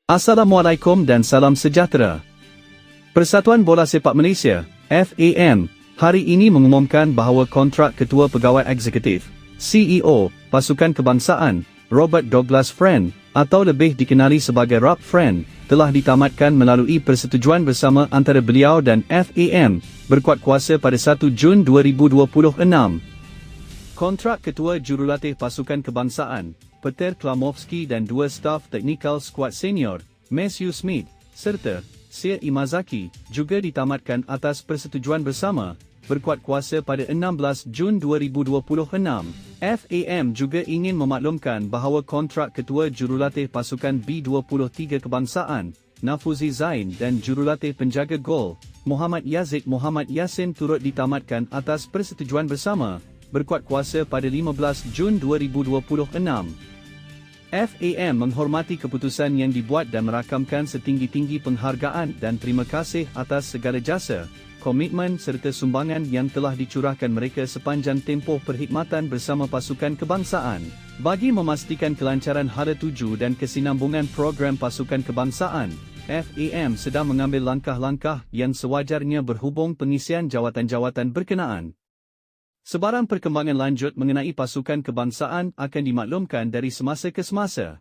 Assalamualaikum dan salam sejahtera. Persatuan Bola Sepak Malaysia, FAM, hari ini mengumumkan bahawa kontrak Ketua Pegawai Eksekutif, CEO, Pasukan Kebangsaan, Robert Douglas Friend, atau lebih dikenali sebagai Rob Friend, telah ditamatkan melalui persetujuan bersama antara beliau dan FAM, berkuat kuasa pada 1 Jun 2026. Kontrak Ketua Jurulatih Pasukan Kebangsaan, Peter Klamovski dan dua staf teknikal skuad senior, Matthew Smith, serta Sir Imazaki, juga ditamatkan atas persetujuan bersama, berkuat kuasa pada 16 Jun 2026. FAM juga ingin memaklumkan bahawa kontrak Ketua Jurulatih Pasukan B23 Kebangsaan, Nafuzi Zain dan Jurulatih Penjaga Gol, Muhammad Yazid Muhammad Yassin turut ditamatkan atas persetujuan bersama, berkuat kuasa pada 15 Jun 2026. FAM menghormati keputusan yang dibuat dan merakamkan setinggi-tinggi penghargaan dan terima kasih atas segala jasa, komitmen serta sumbangan yang telah dicurahkan mereka sepanjang tempoh perkhidmatan bersama pasukan kebangsaan. Bagi memastikan kelancaran hala tuju dan kesinambungan program pasukan kebangsaan, FAM sedang mengambil langkah-langkah yang sewajarnya berhubung pengisian jawatan-jawatan berkenaan. Sebarang perkembangan lanjut mengenai pasukan kebangsaan akan dimaklumkan dari semasa ke semasa.